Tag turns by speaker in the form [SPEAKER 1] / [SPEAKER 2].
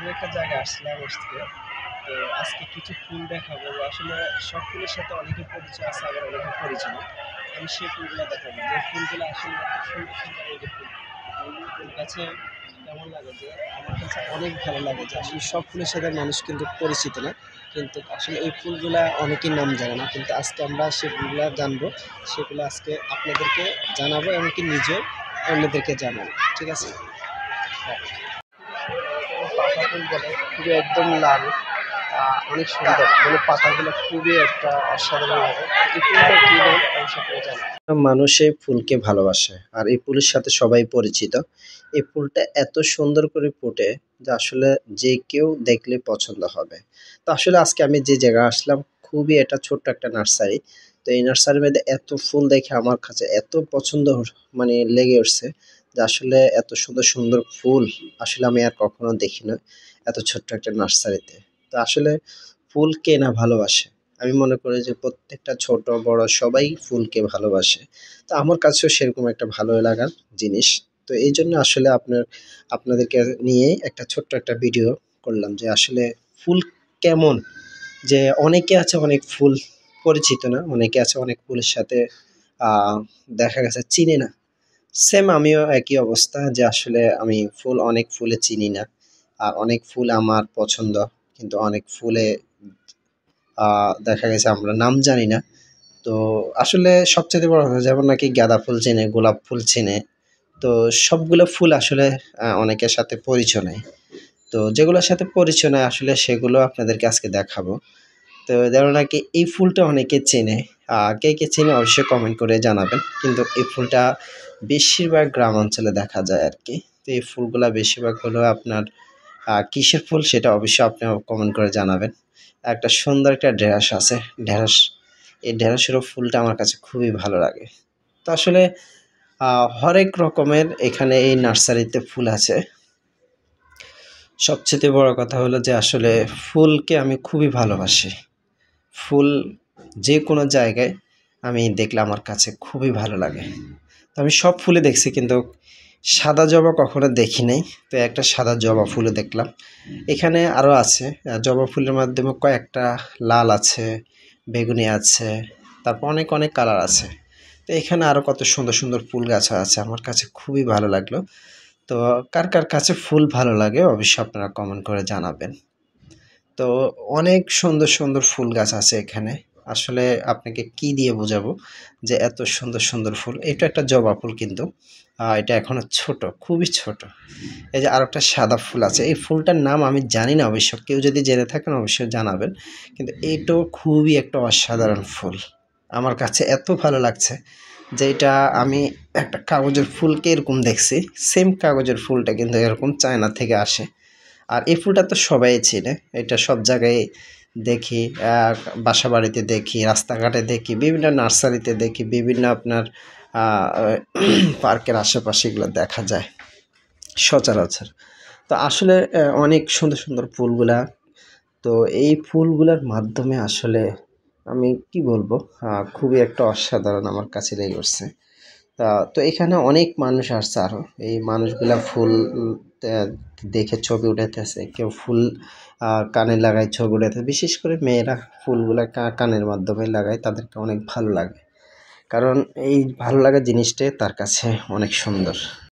[SPEAKER 1] এমন একটা জায়গায় আসলাম আজকে। তো আজকে কিছু ফুল দেখাবো যে আসলে সব ফুলের সাথে অনেকের পরিচয় আছে, আবার অনেকের পরিচয় নেই। আমি সেই ফুলগুলো দেখাবো যে ফুলগুলো আসলে এত সুন্দর সুন্দর, এই যে ফুল, ফুল কাছে কেমন লাগে যে আমার কাছে অনেক ভালো লাগে যে আসলে সব ফুলের সাথে মানুষ কিন্তু পরিচিত না, কিন্তু আসলে এই ফুলগুলা অনেকের নাম জানে না, কিন্তু আজকে আমরা সেই ফুলগুলা জানবো, সেগুলো আজকে আপনাদেরকে জানাবো, এমনকি নিজেও অন্যদেরকে জানাবো। ঠিক আছে? হ্যাঁ, পাতা ফুল বলে, পুরো একদম লাল, অনেক সুন্দর, মানে পাতাগুলো খুবই একটা অসাধারণ লাগে। এই ফুলটা কি নাম অবশ্যই করে জানি। মানুষ এই ফুলকে ভালোবাসে আর এই ফুলের সাথে সবাই পরিচিত। এই ফুলটা এত সুন্দর করে ফোটে যে আসলে যে কেউ দেখলে পছন্দ হবে। তো আসলে আজকে আমি যে জায়গায় আসলাম, খুবই এটা ছোট্ট একটা নার্সারি। তো এই নার্সারির মধ্যে এত ফুল দেখে আমার কাছে এত পছন্দ মানে লেগে উঠছে যে আসলে এত সুন্দর সুন্দর ফুল আসলে আমি আর কখনো দেখি না এত ছোট্ট একটা নার্সারিতে। তো আসলে ফুল কে না ভালোবাসে? আমি মনে করি যে প্রত্যেকটা ছোট বড় সবাই ফুলকে ভালোবাসে। তো আমার কাছেও সেরকম একটা ভালো লাগার জিনিস। তো এইজন্য আসলে আপনাদেরকে নিয়ে একটা ছোট্ট একটা ভিডিও করলাম যে আসলে ফুল কেমন? যে অনেকে আছে অনেক ফুল পরিচিত না, অনেকে আছে অনেক ফুলের সাথে আ দেখা গেছে চিনে না। সেম আমিও একই অবস্থা যে আসলে আমি অনেক ফুলে চিনি না। আর অনেক ফুল আমার পছন্দ। কিন্তু অনেক ফুলে আ দেখা গেছে আমরা নাম জানি না। তো আসলে সবচাইতে বড় কথা, যেমন নাকি গাঁদা ফুল চেনে, গোলাপ ফুল চেনে। তো সবগুলো ফুল আসলে অনেকের সাথে পরিচয় নাই। তো যেগুলোর সাথে পরিচয় নাই আসলে সেগুলো আপনাদেরকে আজকে দেখাবো। তো যেমন নাকি এই ফুলটা অনেকে চেনে। কে, কে চেনে অবশ্যই কমেন্ট করে জানাবেন। কিন্তু এই ফুলটা বেশিরভাগ গ্রাম অঞ্চলে দেখা যায় আরকি। তো এই ফুলগুলা বেশিরভাগ হলো আপনার কিসের ফুল সেটা অবশ্যই আপনি কমেন্ট করে জানাবেন। একটা সুন্দর একটা ঢেঁড়স আছে, ঢেঁড়স। এই ঢেঁড়সেরও ফুলটা আমার কাছে খুবই ভালো লাগে। তো আসলে হরেক রকমের এখানে এই নার্সারিতে ফুল আছে। সবচাইতে বড় কথা হলো যে আসলে ফুলকে আমি খুবই ভালোবাসি। ফুল যেকোনো জায়গায় আমি দেখলে আমার কাছে খুবই ভালো লাগে। তো আমি সব ফুলই দেখছি, কিন্তু সাদা জবা কখনো দেখি নাই। তো একটা সাদা জবা ফুলও দেখলাম। এখানে আরও আছে জবা ফুলের মাধ্যমে কয়েকটা লাল আছে, বেগুনি আছে, তারপর অনেক, অনেক কালার আছে। তো এখানে আরও কত সুন্দর, সুন্দর ফুল গাছও আছে। আমার কাছে খুবই ভালো লাগলো। তো কার, কার কাছে ফুল ভালো লাগে অবশ্যই আপনারা কমেন্ট করে জানাবেন। তো অনেক সুন্দর, সুন্দর ফুল গাছ আছে এখানে। আসলে আপনাকে কি দিয়ে বোঝাবো যে এত সুন্দর, সুন্দর ফুল। এটা একটা জবা ফুল, কিন্তু এটা এখনো ছোট, খুবই ছোট। এই যে আরেকটা সাদা ফুল আছে। এই ফুলটার নাম আমি জানি না অবশ্য। কেউ যদি জেনে থাকেন অবশ্যই জানাবেন। কিন্তু এটাও খুবই একটা অসাধারণ ফুল। আমার কাছে এত ভালো লাগছে যে এটা আমি একটা কাগজের ফুলকে এরকম দেখছি। সেম কাগজের ফুলটা কিন্তু এরকম চায়না থেকে আসে। আর এই ফুলটা তো সবাই চেনে। এটা সব জায়গায় দেখি, বাসাবাড়িতে দেখি, রাস্তাঘাটে দেখি, বিভিন্ন নার্সারিতে দেখি, বিভিন্ন আপনার আ পার্কের আশেপাশে এগুলো দেখা যায় সচরাচর। তো আসলে অনেক সুন্দর, সুন্দর ফুলগুলা। তো এই ফুলগুলার মাধ্যমে আসলে আমি কি বলবো? খুবই একটা অসাধারণ আমার কাছে লেগে উঠছে। তো এখানে অনেক মানুষ আসছে আরো। এই মানুষগুলা ফুল ত্যা দেখে ছবি উঠাইতেছে। কেউ ফুল কানে লাগায় ছবি উঠাইতেছে। বিশেষ করে মেয়েরা ফুলগুলা কানের মাধ্যমে লাগায়, তাদেরকে অনেক ভালো লাগে। কারণ এই ভালো লাগার জিনিসটাই তার কাছে অনেক সুন্দর।